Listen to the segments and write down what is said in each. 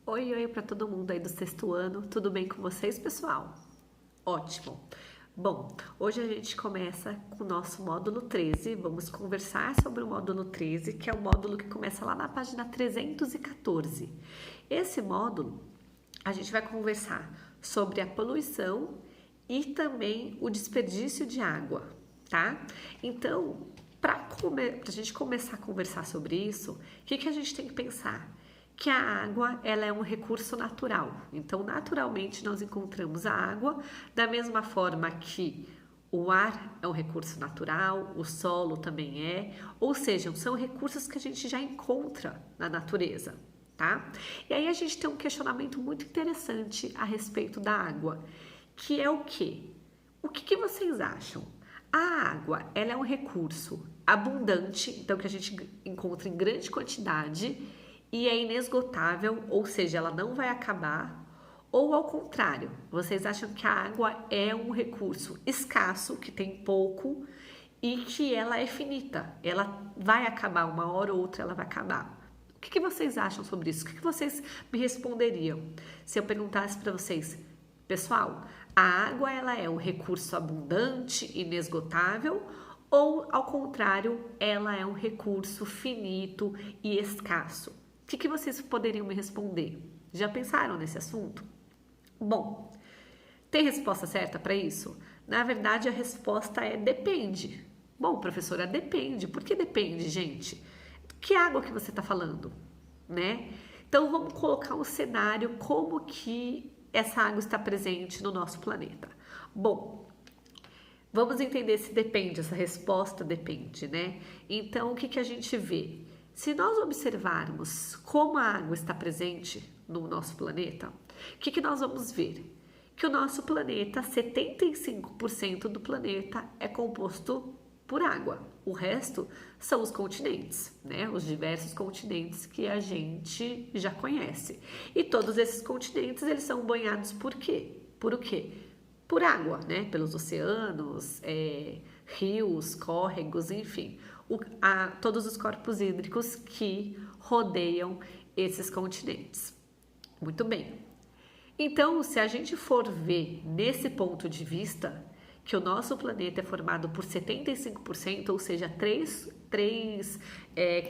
Oi, oi para todo mundo aí do sexto ano, tudo bem com vocês, pessoal? Ótimo! Bom, hoje a gente começa com o nosso módulo 13, vamos conversar sobre o módulo 13, que é o módulo que começa lá na página 314. Esse módulo, a gente vai conversar sobre a poluição e também o desperdício de água, tá? Então, para a gente começar a conversar sobre isso, o que a gente tem que pensar? Que a água ela é um recurso natural. Então, naturalmente, nós encontramos a água da mesma forma que o ar é um recurso natural, o solo também é, ou seja, são recursos que a gente já encontra na natureza, tá? E aí a gente tem um questionamento muito interessante a respeito da água, que é o quê? O que vocês acham? A água, ela é um recurso abundante, então que a gente encontra em grande quantidade e é inesgotável, ou seja, ela não vai acabar, ou ao contrário, vocês acham que a água é um recurso escasso, que tem pouco e que ela é finita, ela vai acabar, uma hora ou outra ela vai acabar. O que vocês acham sobre isso? O que vocês me responderiam se eu perguntasse para vocês, pessoal, a água ela é um recurso abundante, inesgotável, ou ao contrário, ela é um recurso finito e escasso? O que vocês poderiam me responder? Já pensaram nesse assunto? Bom, tem resposta certa para isso? Na verdade, a resposta é depende. Bom, professora, depende. Por que depende, gente? Que água que você está falando, né? Então, vamos colocar um cenário como que essa água está presente no nosso planeta. Bom, vamos entender se depende, essa resposta depende, né? Então, o que a gente vê? Se nós observarmos como a água está presente no nosso planeta, o que nós vamos ver? Que o nosso planeta, 75% do planeta é composto por água. O resto são os continentes, né? Os diversos continentes que a gente já conhece. E todos esses continentes, eles são banhados por quê? Por o quê? Por água, né? Pelos oceanos, rios, córregos, enfim. Todos os corpos hídricos que rodeiam esses continentes. Muito bem. Então, se a gente for ver nesse ponto de vista, que o nosso planeta é formado por 75%, ou seja, 3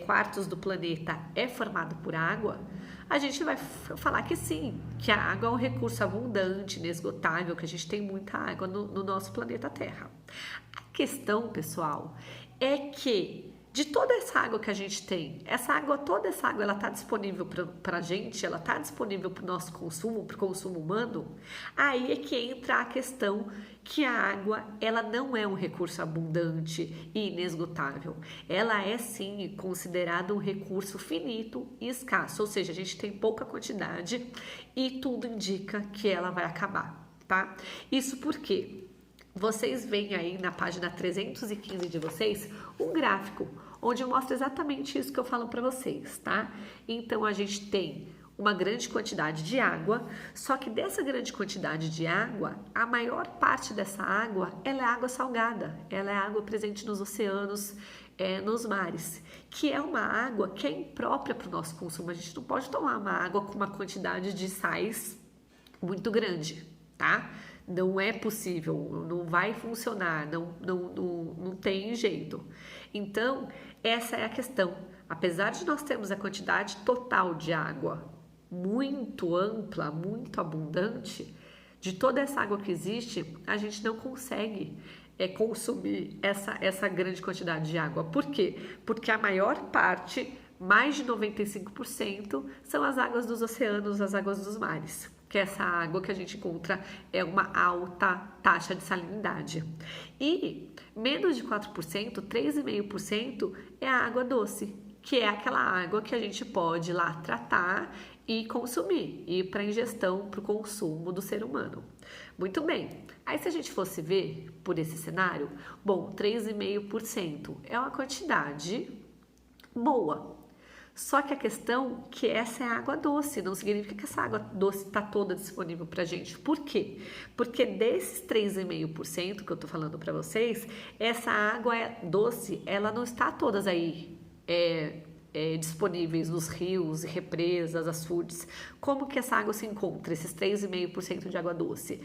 quartos do planeta é formado por água, a gente vai falar que sim, que a água é um recurso abundante, inesgotável, que a gente tem muita água no nosso planeta Terra. A questão, pessoal, é que de toda essa água que a gente tem, toda essa água, ela está disponível para a gente, ela está disponível para o nosso consumo, para o consumo humano. Aí é que entra a questão que a água, ela não é um recurso abundante e inesgotável. Ela é, sim, considerada um recurso finito e escasso, ou seja, a gente tem pouca quantidade e tudo indica que ela vai acabar, tá? Isso porque vocês veem aí na página 315 de vocês um gráfico onde mostra exatamente isso que eu falo para vocês, tá? Então a gente tem uma grande quantidade de água, só que dessa grande quantidade de água, a maior parte dessa água, ela é água salgada, ela é água presente nos oceanos, nos mares, que é uma água que é imprópria para o nosso consumo. A gente não pode tomar uma água com uma quantidade de sais muito grande, tá? Não é possível, não vai funcionar, não tem jeito. Então, essa é a questão. Apesar de nós termos a quantidade total de água muito ampla, muito abundante, de toda essa água que existe, a gente não consegue consumir essa grande quantidade de água. Por quê? Porque a maior parte, mais de 95%, são as águas dos oceanos, as águas dos mares. Que essa água que a gente encontra é uma alta taxa de salinidade. E menos de 4%, 3,5% é a água doce, que é aquela água que a gente pode lá tratar e consumir, e para ingestão, para o consumo do ser humano. Muito bem, aí se a gente fosse ver por esse cenário, bom, 3,5% é uma quantidade boa. Só que a questão é que essa é água doce, não significa que essa água doce está toda disponível para a gente. Por quê? Porque desses 3,5% que eu estou falando para vocês, essa água doce, ela não está todas aí disponíveis nos rios e represas, açudes. Como que essa água se encontra, esses 3,5% de água doce?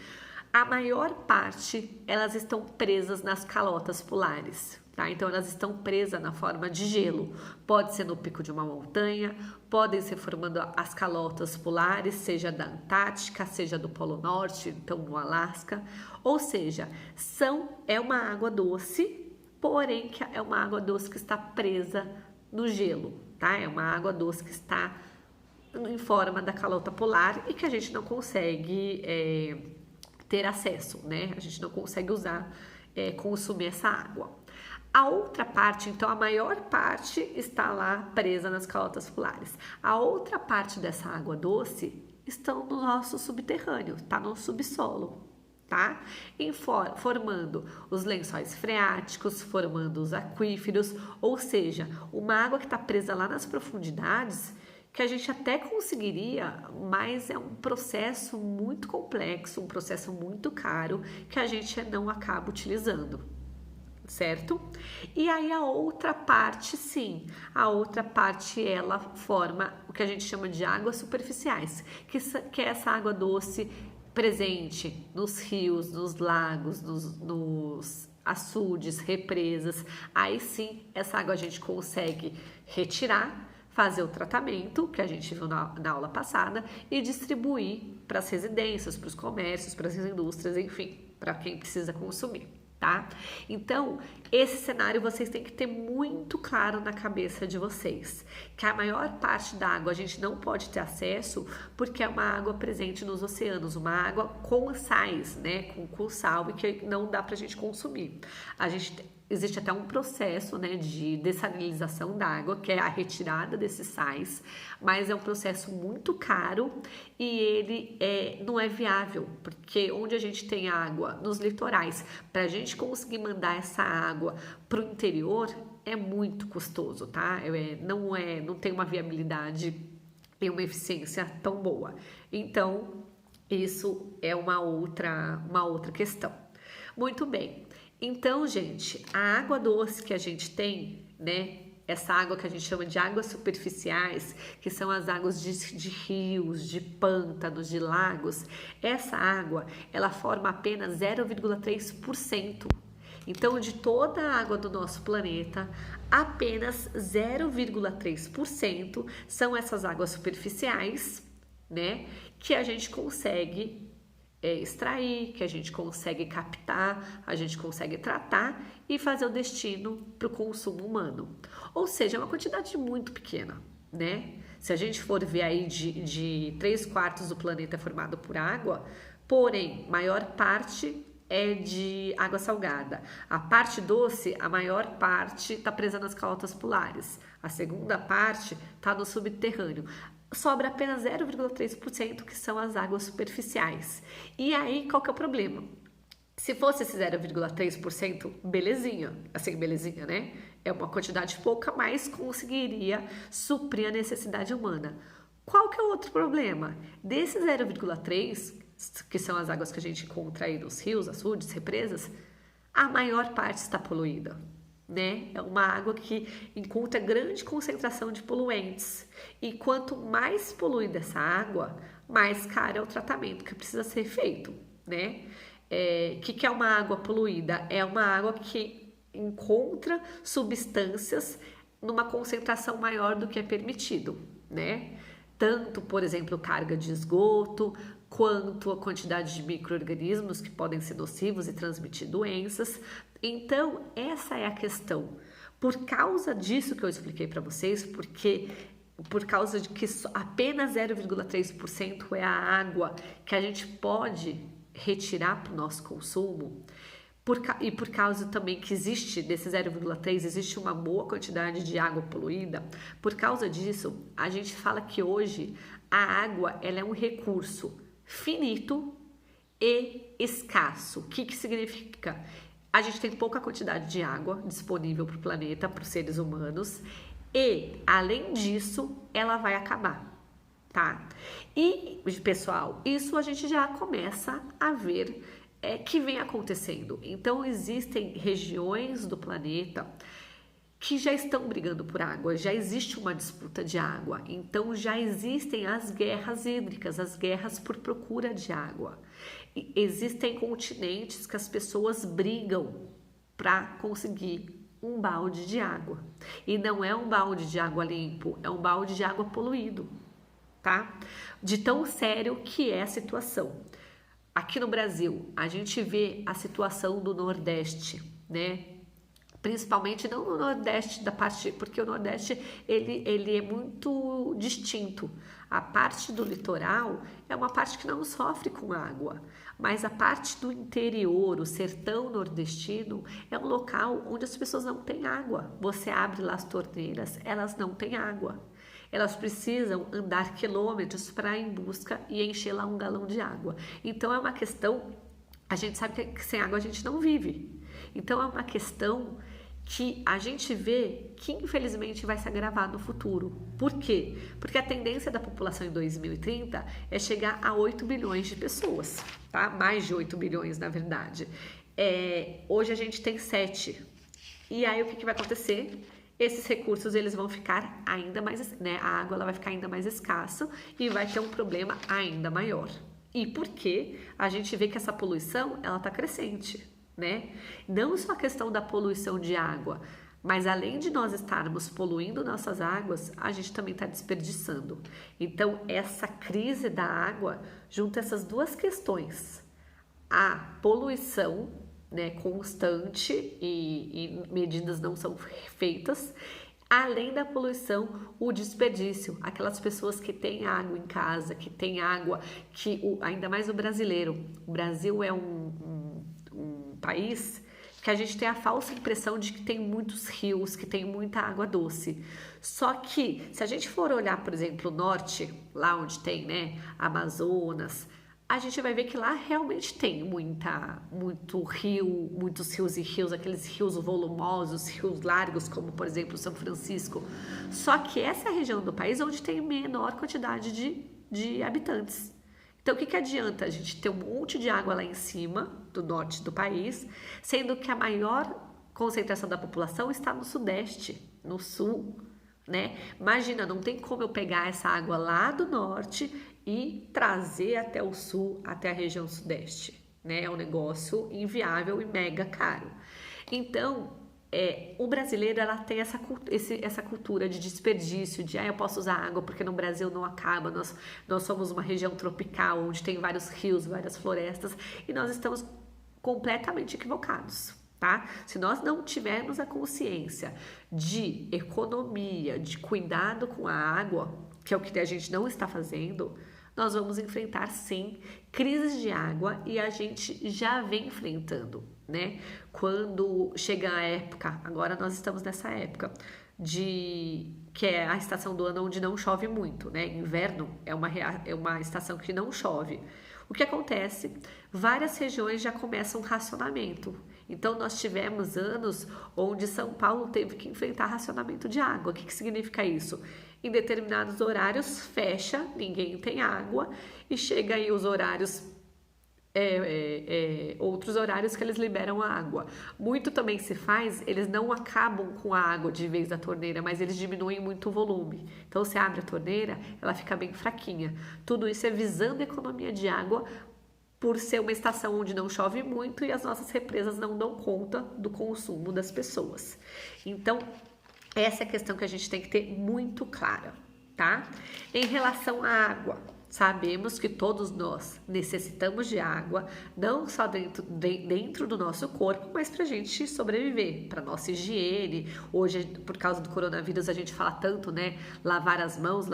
A maior parte, elas estão presas nas calotas polares, tá? Então, elas estão presas na forma de gelo. Pode ser no pico de uma montanha, podem ser formando as calotas polares, seja da Antártica, seja do Polo Norte, então no Alasca. Ou seja, é uma água doce, porém que é uma água doce que está presa no gelo, tá? É uma água doce que está em forma da calota polar e que a gente não consegue ter acesso, né? A gente não consegue usar, consumir essa água. A outra parte, então, a maior parte está lá presa nas calotas polares. A outra parte dessa água doce estão no nosso subterrâneo, tá no subsolo, tá? Formando os lençóis freáticos, formando os aquíferos, ou seja, uma água que está presa lá nas profundidades, que a gente até conseguiria, mas é um processo muito complexo, um processo muito caro, que a gente não acaba utilizando, certo? E aí a outra parte, sim, a outra parte ela forma o que a gente chama de águas superficiais, que é essa água doce presente nos rios, nos lagos, nos açudes, represas. Aí sim, essa água a gente consegue retirar, fazer o tratamento, que a gente viu na aula passada, e distribuir para as residências, para os comércios, para as indústrias, enfim, para quem precisa consumir, tá? Então, esse cenário vocês têm que ter muito claro na cabeça de vocês, que a maior parte da água a gente não pode ter acesso porque é uma água presente nos oceanos, uma água com sais, né, com sal, e que não dá pra gente consumir. Existe até um processo, né, de dessalinização da água, que é a retirada desses sais, mas é um processo muito caro e ele não é viável, porque onde a gente tem água, nos litorais, para a gente conseguir mandar essa água para o interior é muito custoso, tá? Não tem uma viabilidade e uma eficiência tão boa. Então, isso é uma outra questão. Muito bem. Então, gente, a água doce que a gente tem, né? Essa água que a gente chama de águas superficiais, que são as águas de rios, de pântanos, de lagos, essa água, ela forma apenas 0,3%. Então, de toda a água do nosso planeta, apenas 0,3% são essas águas superficiais, né? Que a gente consegue extrair, que a gente consegue captar, a gente consegue tratar e fazer o destino para o consumo humano. Ou seja, é uma quantidade muito pequena, né? Se a gente for ver aí de 3/4 do planeta formado por água, porém, maior parte é de água salgada. A parte doce, a maior parte está presa nas calotas polares. A segunda parte está no subterrâneo. Sobra apenas 0,3% que são as águas superficiais. E aí, qual que é o problema? Se fosse esse 0,3%, belezinha, assim, belezinha, né? É uma quantidade pouca, mas conseguiria suprir a necessidade humana. Qual que é o outro problema? Desse 0,3%, que são as águas que a gente encontra aí nos rios, açudes, represas, a maior parte está poluída, né? É uma água que encontra grande concentração de poluentes. E quanto mais poluída essa água, mais caro é o tratamento que precisa ser feito, né? Que é uma água poluída? É uma água que encontra substâncias numa concentração maior do que é permitido, né? Tanto, por exemplo, carga de esgoto, quanto a quantidade de micro-organismos que podem ser nocivos e transmitir doenças. Então, essa é a questão. Por causa disso que eu expliquei para vocês, por causa de que apenas 0,3% é a água que a gente pode retirar para o nosso consumo, e por causa também que existe, desse 0,3, existe uma boa quantidade de água poluída, por causa disso, a gente fala que hoje a água ela é um recurso finito e escasso. O que significa? A gente tem pouca quantidade de água disponível para o planeta, para os seres humanos, e, além disso, ela vai acabar, tá? E, pessoal, isso a gente já começa a ver que vem acontecendo. Então, existem regiões do planeta que já estão brigando por água, já existe uma disputa de água, então já existem as guerras hídricas, as guerras por procura de água. E existem continentes que as pessoas brigam para conseguir um balde de água. E não é um balde de água limpo, é um balde de água poluído, tá? De tão sério que é a situação. Aqui no Brasil, a gente vê a situação do Nordeste, né? Principalmente não no Nordeste da parte, porque o Nordeste ele é muito distinto. A parte do litoral é uma parte que não sofre com água, mas a parte do interior, o sertão nordestino, é um local onde as pessoas não têm água. Você abre lá as torneiras, elas não têm água. Elas precisam andar quilômetros para ir em busca e encher lá um galão de água. Então é uma questão, a gente sabe que sem água a gente não vive. Então é uma questão que a gente vê que infelizmente vai se agravar no futuro. Por quê? Porque a tendência da população em 2030 é chegar a 8 bilhões de pessoas, tá? Mais de 8 bilhões, na verdade. Hoje a gente tem 7. E aí o que vai acontecer? Esses recursos eles vão ficar ainda mais, né? A água ela vai ficar ainda mais escassa e vai ter um problema ainda maior. E por quê? A gente vê que essa poluição ela está crescente, né? Não só a questão da poluição de água, mas além de nós estarmos poluindo nossas águas, a gente também está desperdiçando. Então, essa crise da água junta essas duas questões: a poluição, né, constante e medidas não são feitas. Além da poluição, o desperdício, aquelas pessoas que têm água em casa, que têm água, ainda mais o brasileiro. O Brasil é um país que a gente tem a falsa impressão de que tem muitos rios, que tem muita água doce. Só que, se a gente for olhar, por exemplo, o norte, lá onde tem, né, Amazonas, a gente vai ver que lá realmente tem muito rio, muitos rios e rios, aqueles rios volumosos, rios largos, como por exemplo São Francisco. Só que essa é a região do país onde tem menor quantidade de habitantes. Então, o que adianta a gente ter um monte de água lá em cima, do norte do país, sendo que a maior concentração da população está no sudeste, no sul, né? Imagina, não tem como eu pegar essa água lá do norte e trazer até o sul, até a região sudeste, né? É um negócio inviável e mega caro. Então, o brasileiro ela tem essa cultura de desperdício, de eu posso usar água porque no Brasil não acaba, nós somos uma região tropical onde tem vários rios, várias florestas e nós estamos completamente equivocados, tá? Se nós não tivermos a consciência de economia, de cuidado com a água, que é o que a gente não está fazendo, nós vamos enfrentar sim crises de água e a gente já vem enfrentando, né? Quando chega a época, agora nós estamos nessa época que é a estação do ano onde não chove muito, né? Inverno é uma estação que não chove. O que acontece? Várias regiões já começam um racionamento. Então, nós tivemos anos onde São Paulo teve que enfrentar racionamento de água. O que significa isso? Em determinados horários fecha, ninguém tem água e chega aí os horários, outros horários que eles liberam a água. Muito também se faz, eles não acabam com a água de vez da torneira, mas eles diminuem muito o volume. Então, você abre a torneira, ela fica bem fraquinha. Tudo isso é visando a economia de água, por ser uma estação onde não chove muito e as nossas represas não dão conta do consumo das pessoas. Então, essa é a questão que a gente tem que ter muito clara, tá? Em relação à água, sabemos que todos nós necessitamos de água, não só dentro do nosso corpo, mas para a gente sobreviver, para nossa higiene. Hoje, por causa do coronavírus, a gente fala tanto, né? Lavar as mãos,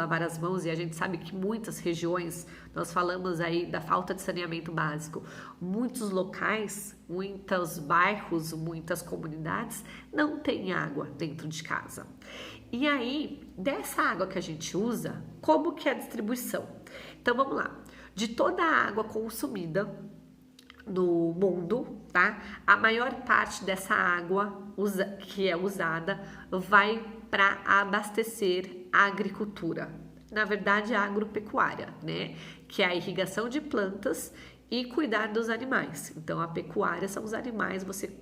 e a gente sabe que muitas regiões, nós falamos aí da falta de saneamento básico. Muitos locais, muitos bairros, muitas comunidades não têm água dentro de casa. E aí, dessa água que a gente usa, como que é a distribuição? Então, vamos lá. De toda a água consumida no mundo, tá? A maior parte dessa água que é usada vai para abastecer a agricultura. Na verdade, a agropecuária, né? Que é a irrigação de plantas e cuidar dos animais. Então, a pecuária são os animais, você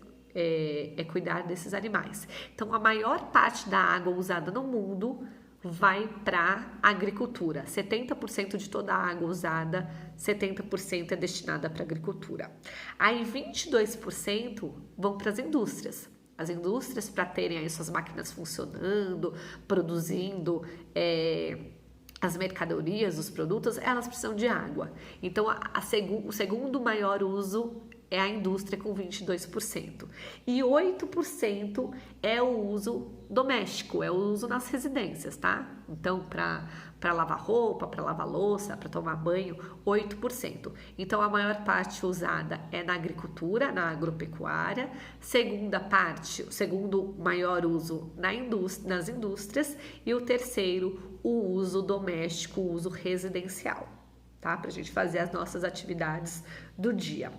cuidar desses animais. Então, a maior parte da água usada no mundo vai para a agricultura. 70% de toda a água usada, 70% é destinada para a agricultura. Aí 22% vão para as indústrias. As indústrias, para terem aí suas máquinas funcionando, produzindo as mercadorias, os produtos, elas precisam de água. Então, o segundo maior uso é a indústria com 22%. E 8% é o uso doméstico, é o uso nas residências, tá? Então, para lavar roupa, para lavar louça, para tomar banho, 8%. Então, a maior parte usada é na agricultura, na agropecuária. O segundo maior uso nas indústrias. E o terceiro, o uso doméstico, o uso residencial, tá? Para a gente fazer as nossas atividades do dia.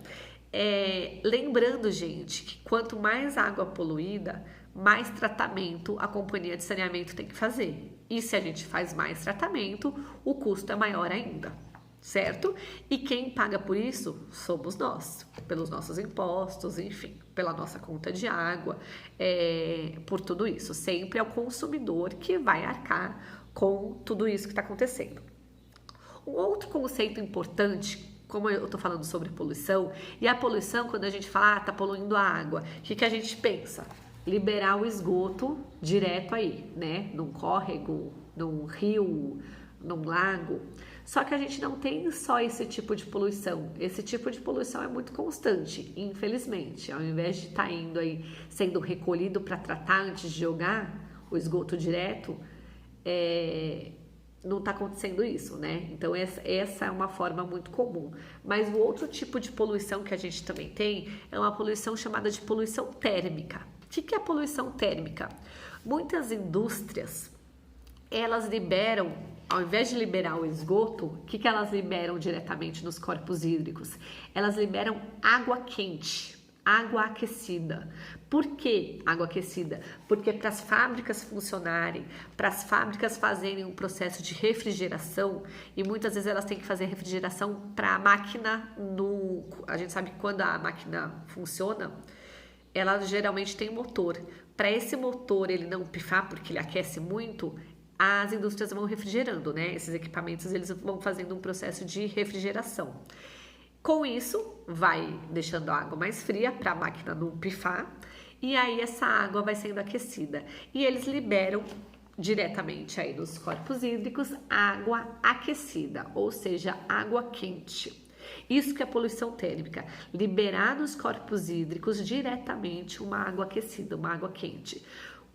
Lembrando, gente, que quanto mais água poluída, mais tratamento a companhia de saneamento tem que fazer. E se a gente faz mais tratamento, o custo é maior ainda, certo? E quem paga por isso somos nós, pelos nossos impostos, enfim, pela nossa conta de água, por tudo isso. Sempre é o consumidor que vai arcar com tudo isso que está acontecendo. Um outro conceito importante, como eu tô falando sobre poluição, e a poluição, quando a gente fala, tá poluindo a água, o que a gente pensa? Liberar o esgoto direto aí, né? Num córrego, num rio, num lago. Só que a gente não tem só esse tipo de poluição. Esse tipo de poluição é muito constante, infelizmente. Ao invés de estar indo aí, sendo recolhido para tratar antes de jogar o esgoto direto, não está acontecendo isso, né? Então, essa é uma forma muito comum. Mas o outro tipo de poluição que a gente também tem é uma poluição chamada de poluição térmica. O que é a poluição térmica? Muitas indústrias, elas liberam, ao invés de liberar o esgoto, o que elas liberam diretamente nos corpos hídricos? Elas liberam água quente, água aquecida. Por que água aquecida? Porque para as fábricas funcionarem, para as fábricas fazerem um processo de refrigeração, e muitas vezes elas têm que fazer refrigeração para a máquina a gente sabe que quando a máquina funciona, ela geralmente tem motor. Para esse motor ele não pifar, porque ele aquece muito, as indústrias vão refrigerando, né? Esses equipamentos eles vão fazendo um processo de refrigeração. Com isso, vai deixando a água mais fria para a máquina não pifar, e aí essa água vai sendo aquecida. E eles liberam diretamente aí nos corpos hídricos água aquecida, ou seja, água quente. Isso que é poluição térmica, liberar nos corpos hídricos diretamente uma água aquecida, uma água quente.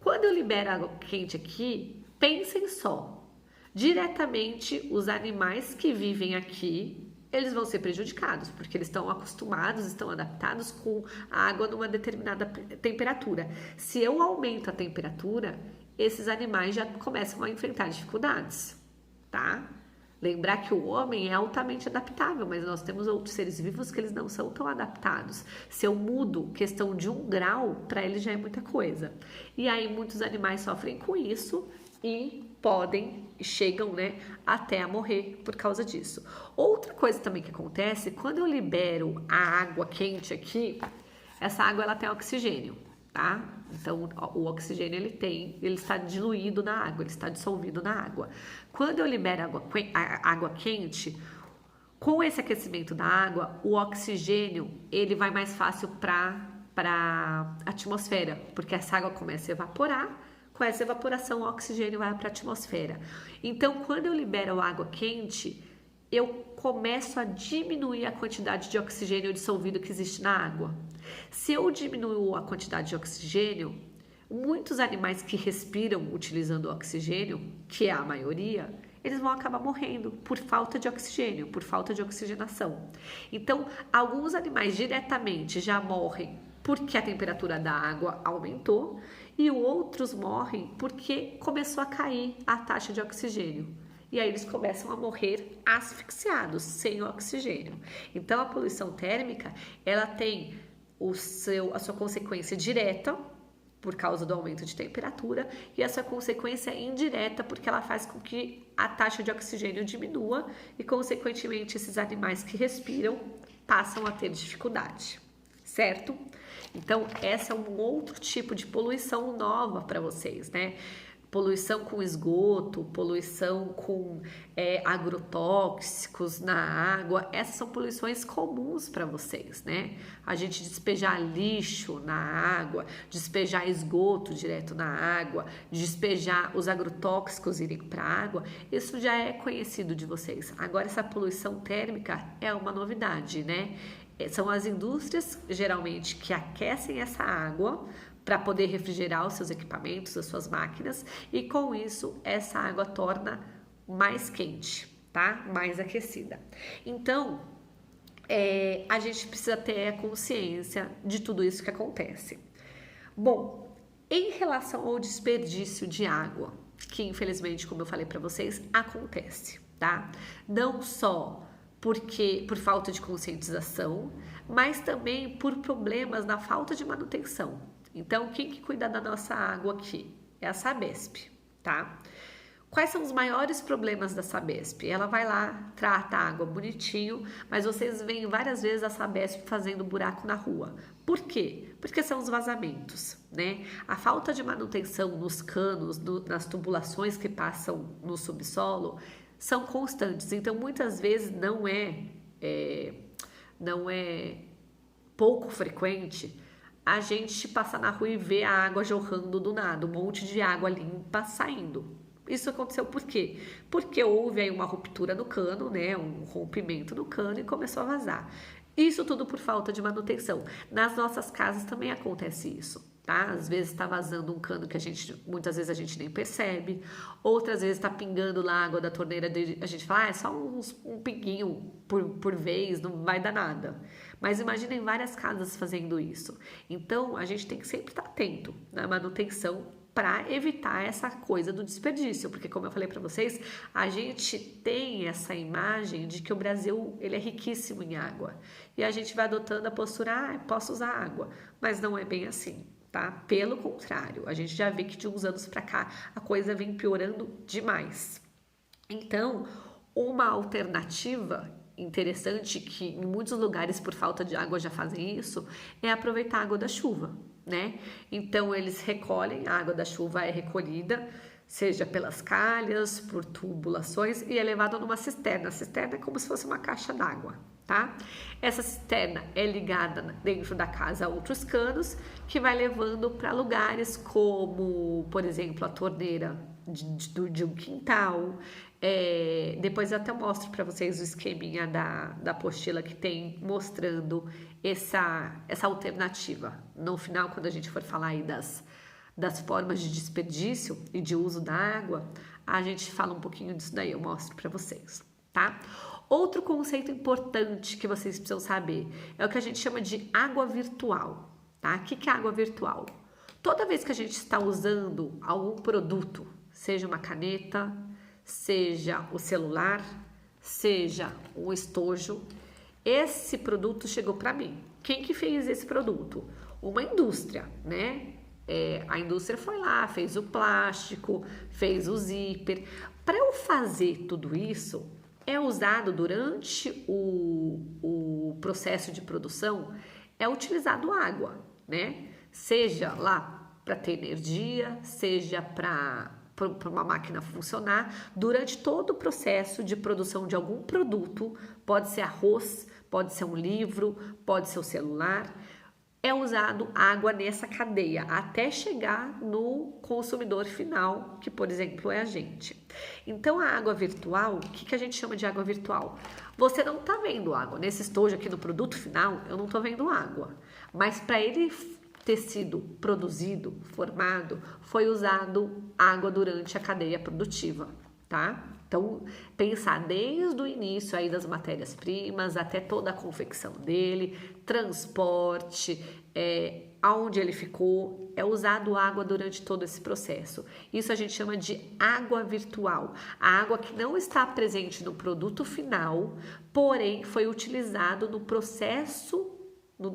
Quando eu libero água quente aqui, pensem só, diretamente os animais que vivem aqui, eles vão ser prejudicados, porque eles estão acostumados, estão adaptados com a água numa determinada temperatura. Se eu aumento a temperatura, esses animais já começam a enfrentar dificuldades, tá? Lembrar que o homem é altamente adaptável, mas nós temos outros seres vivos que eles não são tão adaptados. Se eu mudo questão de 1 grau, para eles já é muita coisa. E aí muitos animais sofrem com isso e chegam, né, até a morrer por causa disso. Outra coisa também que acontece, quando eu libero a água quente aqui, essa água ela tem oxigênio, tá? Então, o oxigênio ele está diluído na água, ele está dissolvido na água. Quando eu libero a água quente, com esse aquecimento da água, o oxigênio ele vai mais fácil para a atmosfera, porque essa água começa a evaporar. Com essa evaporação, o oxigênio vai para a atmosfera. Então, quando eu libero a água quente, eu começo a diminuir a quantidade de oxigênio dissolvido que existe na água. Se eu diminuo a quantidade de oxigênio, muitos animais que respiram utilizando o oxigênio, que é a maioria, eles vão acabar morrendo por falta de oxigênio, por falta de oxigenação. Então, alguns animais diretamente já morrem porque a temperatura da água aumentou e outros morrem porque começou a cair a taxa de oxigênio. E aí eles começam a morrer asfixiados, sem oxigênio. Então, a poluição térmica, ela tem a sua consequência direta, por causa do aumento de temperatura, e a sua consequência indireta, porque ela faz com que a taxa de oxigênio diminua e, consequentemente, esses animais que respiram passam a ter dificuldade, certo? Então, essa é um outro tipo de poluição nova para vocês, né? Poluição com esgoto, poluição com agrotóxicos na água, essas são poluições comuns para vocês, né? A gente despejar lixo na água, despejar esgoto direto na água, despejar os agrotóxicos irem para a água, isso já é conhecido de vocês. Agora, essa poluição térmica é uma novidade, né? São as indústrias, geralmente, que aquecem essa água para poder refrigerar os seus equipamentos, as suas máquinas, e com isso essa água torna mais quente, tá? Mais aquecida. Então, a gente precisa ter a consciência de tudo isso que acontece. Bom, em relação ao desperdício de água, que infelizmente, como eu falei para vocês, acontece, tá? Não só por falta de conscientização, mas também por problemas na falta de manutenção. Então, quem que cuida da nossa água aqui? É a Sabesp, tá? Quais são os maiores problemas da Sabesp? Ela vai lá, trata a água bonitinho, mas vocês veem várias vezes a Sabesp fazendo buraco na rua. Por quê? Porque são os vazamentos, né? A falta de manutenção nos canos, nas tubulações que passam no subsolo, são constantes. Então, muitas vezes não é pouco frequente a gente passar na rua e ver a água jorrando do nada, um monte de água limpa saindo. Isso aconteceu por quê? Porque houve aí uma ruptura no cano, né? Um rompimento no cano e começou a vazar. Isso tudo por falta de manutenção. Nas nossas casas também acontece isso, tá? Às vezes está vazando um cano que muitas vezes a gente nem percebe, outras vezes está pingando lá a água da torneira, a gente fala, é só um pinguinho por vez, não vai dar nada. Mas imaginem várias casas fazendo isso. Então, a gente tem que sempre estar atento na manutenção para evitar essa coisa do desperdício, porque como eu falei para vocês, a gente tem essa imagem de que o Brasil ele é riquíssimo em água e a gente vai adotando a postura, posso usar água, mas não é bem assim, tá? Pelo contrário, a gente já vê que de uns anos para cá a coisa vem piorando demais. Então, uma alternativa interessante, que em muitos lugares por falta de água já fazem isso, é aproveitar a água da chuva, né? Então eles recolhem, a água da chuva é recolhida, seja pelas calhas, por tubulações e é levada numa cisterna. A cisterna é como se fosse uma caixa d'água, tá? Essa cisterna é ligada dentro da casa a outros canos que vai levando para lugares como, por exemplo, a torneira de um quintal. Depois eu até mostro para vocês o esqueminha da apostila que tem mostrando essa alternativa. No final, quando a gente for falar aí das formas de desperdício e de uso da água, a gente fala um pouquinho disso daí, eu mostro para vocês, tá? Outro conceito importante que vocês precisam saber é o que a gente chama de água virtual, tá? O que é água virtual? Toda vez que a gente está usando algum produto, seja uma caneta, seja o celular, seja um estojo, esse produto chegou para mim. Quem que fez esse produto? Uma indústria, né? A indústria foi lá, fez o plástico, fez o zíper. Para eu fazer tudo isso, é usado durante o processo de produção, é utilizado água, né? Seja lá para ter energia, seja para uma máquina funcionar, durante todo o processo de produção de algum produto, pode ser arroz, pode ser um livro, pode ser o celular, é usado água nessa cadeia, até chegar no consumidor final, que por exemplo é a gente. Então a água virtual, o que a gente chama de água virtual? Você não está vendo água, nesse estojo aqui no produto final, eu não estou vendo água, mas para ele ter sido produzido, formado, foi usado água durante a cadeia produtiva, tá? Então, pensar desde o início aí das matérias-primas até toda a confecção dele, transporte, aonde ele ficou, é usado água durante todo esse processo. Isso a gente chama de água virtual. A água que não está presente no produto final, porém foi utilizado no processo,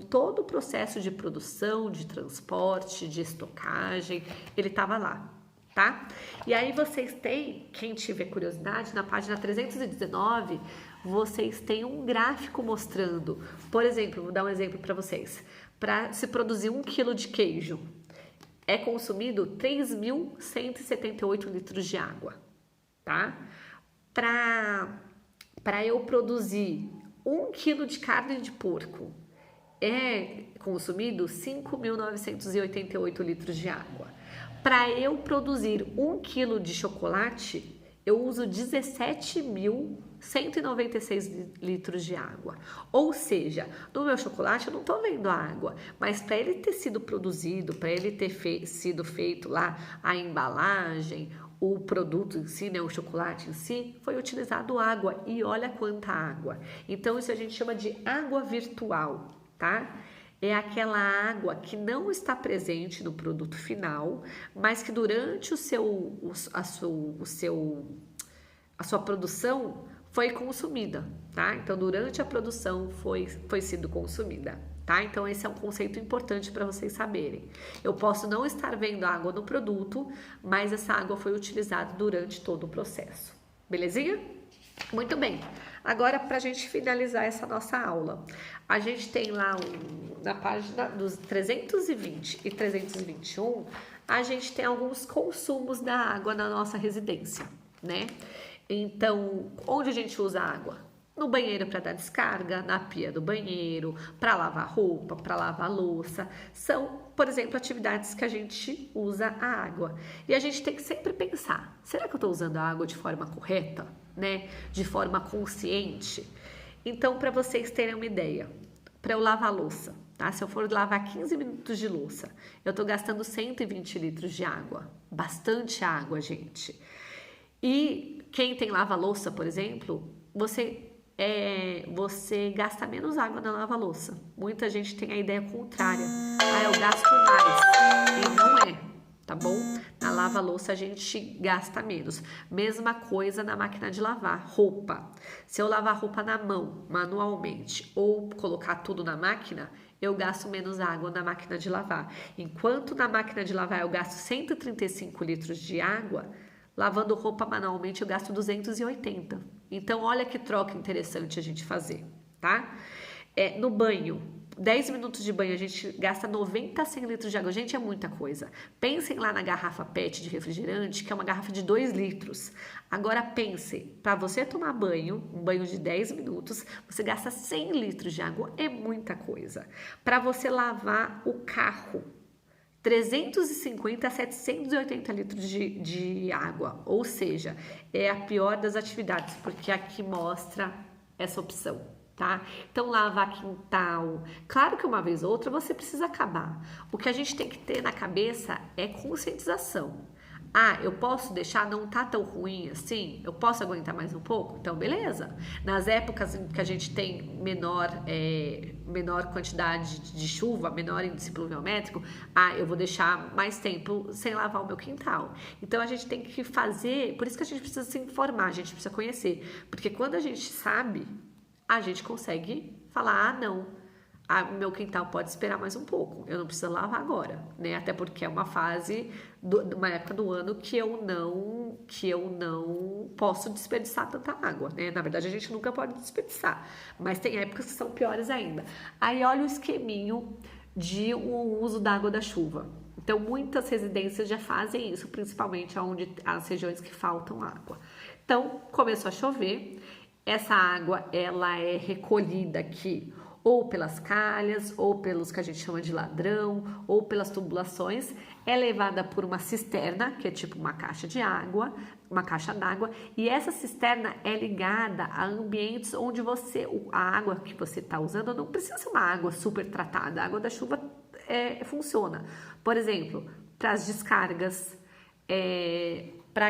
todo o processo de produção, de transporte, de estocagem, ele estava lá, tá? E aí vocês têm, quem tiver curiosidade, na página 319, vocês têm um gráfico mostrando, por exemplo, vou dar um exemplo para vocês. Para se produzir 1 quilo de queijo, é consumido 3.178 litros de água, tá? Para eu produzir 1 quilo de carne de porco, é consumido 5.988 litros de água. Para eu produzir 1 quilo de chocolate, eu uso 17.196 litros de água. Ou seja, no meu chocolate eu não estou vendo a água, mas para ele ter sido produzido, para ele ter sido feito lá a embalagem, o produto em si, né, o chocolate em si, foi utilizado água. E olha quanta água. Então isso a gente chama de água virtual, tá? É aquela água que não está presente no produto final, mas que durante a sua produção foi consumida, tá? Então, durante a produção foi sido consumida, tá? Então, esse é um conceito importante para vocês saberem. Eu posso não estar vendo água no produto, mas essa água foi utilizada durante todo o processo. Belezinha? Muito bem. Agora, para a gente finalizar essa nossa aula, a gente tem lá na página dos 320 e 321, a gente tem alguns consumos da água na nossa residência, né? Então, onde a gente usa água? No banheiro para dar descarga, na pia do banheiro, para lavar roupa, para lavar louça. São, por exemplo, atividades que a gente usa a água. E a gente tem que sempre pensar, será que eu estou usando a água de forma correta, né? De forma consciente? Então, para vocês terem uma ideia, para eu lavar louça, tá? Se eu for lavar 15 minutos de louça, eu estou gastando 120 litros de água. Bastante água, gente. E quem tem lava-louça, por exemplo, você gasta menos água na lava-louça. Muita gente tem a ideia contrária. Ah, eu gasto mais. E não é, tá bom? Na lava-louça a gente gasta menos. Mesma coisa na máquina de lavar roupa. Se eu lavar roupa na mão, manualmente, ou colocar tudo na máquina, eu gasto menos água na máquina de lavar. Enquanto na máquina de lavar eu gasto 135 litros de água, lavando roupa manualmente eu gasto 280. Então, olha que troca interessante a gente fazer, tá? No banho, 10 minutos de banho, a gente gasta 90 a 100 litros de água. Gente, é muita coisa. Pensem lá na garrafa PET de refrigerante, que é uma garrafa de 2 litros. Agora pense, para você tomar banho, um banho de 10 minutos, você gasta 100 litros de água. É muita coisa. Para você lavar o carro, 350 a 780 litros de água, ou seja, é a pior das atividades, porque aqui mostra essa opção, tá? Então, lavar quintal, claro que uma vez ou outra você precisa acabar. O que a gente tem que ter na cabeça é conscientização. Ah, eu posso deixar, não tá tão ruim assim? Eu posso aguentar mais um pouco? Então, beleza. Nas épocas em que a gente tem menor quantidade de chuva, menor índice pluviométrico, eu vou deixar mais tempo sem lavar o meu quintal. Então, a gente tem que fazer, por isso que a gente precisa se informar, a gente precisa conhecer. Porque quando a gente sabe, a gente consegue falar, não. Meu quintal pode esperar mais um pouco, eu não preciso lavar agora, né? Até porque é uma fase, uma época do ano que eu não posso desperdiçar tanta água, né? Na verdade, a gente nunca pode desperdiçar, mas tem épocas que são piores ainda. Aí, olha o esqueminho de o uso da água da chuva. Então, muitas residências já fazem isso, principalmente onde as regiões que faltam água. Então, começou a chover, essa água, ela é recolhida aqui ou pelas calhas, ou pelos que a gente chama de ladrão, ou pelas tubulações, é levada por uma cisterna, que é tipo uma caixa d'água, e essa cisterna é ligada a ambientes onde a água que você está usando não precisa ser uma água super tratada, a água da chuva funciona. Por exemplo, para as descargas, para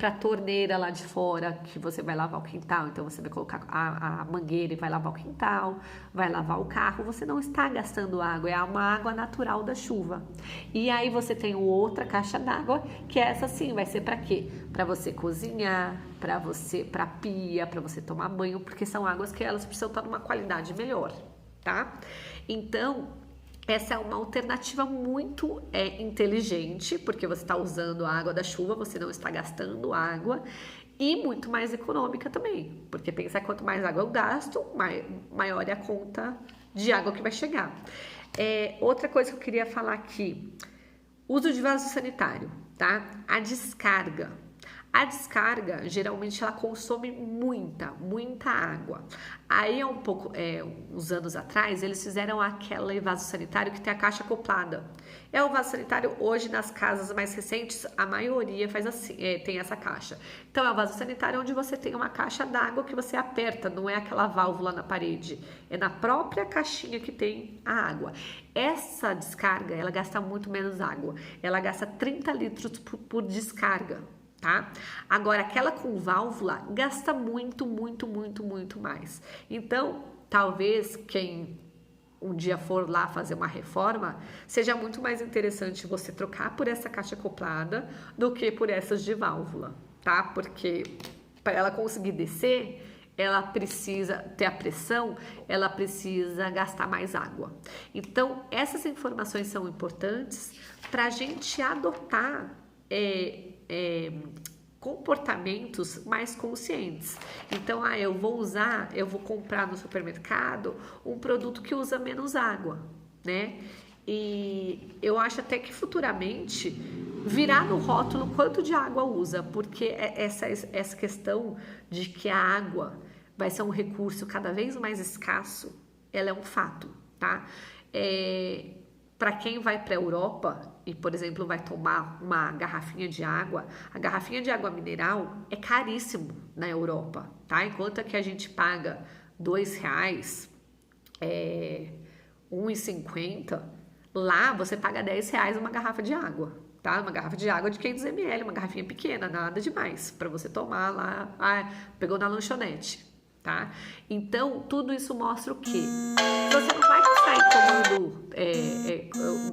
a torneira lá de fora, que você vai lavar o quintal, então você vai colocar a mangueira e vai lavar o quintal, vai lavar o carro, você não está gastando água, é uma água natural da chuva. E aí você tem outra caixa d'água, que essa sim vai ser para quê? Para você cozinhar, para pia, para você tomar banho, porque são águas que elas precisam estar numa qualidade melhor, tá? Então, essa é uma alternativa muito inteligente, porque você está usando a água da chuva, você não está gastando água e muito mais econômica também, porque pensa quanto mais água eu gasto, maior é a conta de água que vai chegar. Outra coisa que eu queria falar aqui, uso de vaso sanitário, tá? A descarga, geralmente, ela consome muita água. Aí, uns anos atrás, eles fizeram aquele vaso sanitário que tem a caixa acoplada. O vaso sanitário, hoje, nas casas mais recentes, a maioria faz assim, tem essa caixa. Então, é o vaso sanitário onde você tem uma caixa d'água que você aperta, não é aquela válvula na parede. É na própria caixinha que tem a água. Essa descarga, ela gasta muito menos água. Ela gasta 30 litros por descarga. Tá? Agora, aquela com válvula gasta muito mais. Então, talvez quem um dia for lá fazer uma reforma, seja muito mais interessante você trocar por essa caixa acoplada do que por essas de válvula, tá? Porque para ela conseguir descer, ela precisa ter a pressão, ela precisa gastar mais água. Então, essas informações são importantes para a gente adotar comportamentos mais conscientes. Então, eu vou comprar no supermercado um produto que usa menos água, né? E eu acho até que futuramente virar no rótulo quanto de água usa, porque essa questão de que a água vai ser um recurso cada vez mais escasso, ela é um fato, tá? Para quem vai para a Europa e, por exemplo, vai tomar uma garrafinha de água, a garrafinha de água mineral é caríssimo na Europa, tá? Enquanto aqui a gente paga R$2, R$1,50, lá você paga R$10 uma garrafa de água, tá? Uma garrafa de água de 500 ml, uma garrafinha pequena, nada demais, para você tomar lá, pegou na lanchonete, tá? Então, tudo isso mostra o quê? Você não vai sair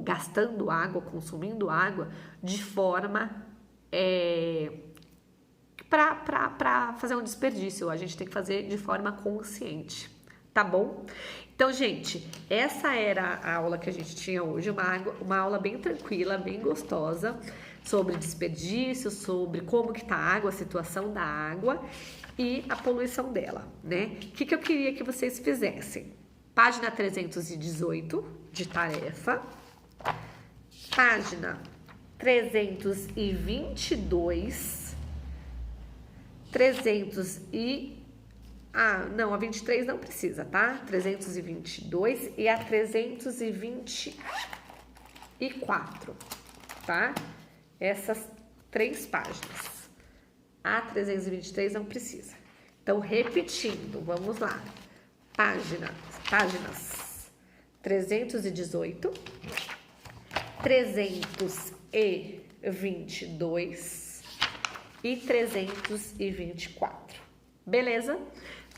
gastando água, consumindo água de forma para fazer um desperdício. A gente tem que fazer de forma consciente, tá bom? Então, gente, essa era a aula que a gente tinha hoje, uma aula bem tranquila, bem gostosa, sobre desperdício, sobre como que tá a água, a situação da água e a poluição dela, né? O que eu queria que vocês fizessem? Página 318 de tarefa, página 322, a 23 não precisa, tá? 322 e a 324, tá? Essas 3 páginas. A 323 não precisa. Então, repetindo, vamos lá. Páginas 318, 322 e 324. Beleza?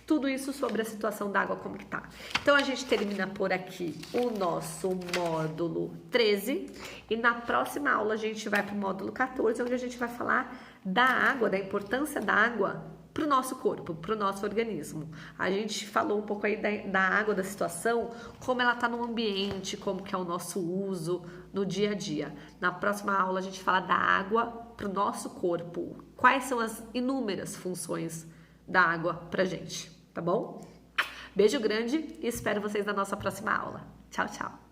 Tudo isso sobre a situação da água, como que tá. Então, a gente termina por aqui o nosso módulo 13 e na próxima aula a gente vai para o módulo 14, onde a gente vai falar da água, da importância da água para o nosso corpo, para o nosso organismo. A gente falou um pouco aí da água, da situação, como ela está no ambiente, como que é o nosso uso no dia a dia. Na próxima aula a gente fala da água para o nosso corpo. Quais são as inúmeras funções da água pra gente, tá bom? Beijo grande e espero vocês na nossa próxima aula. Tchau, tchau!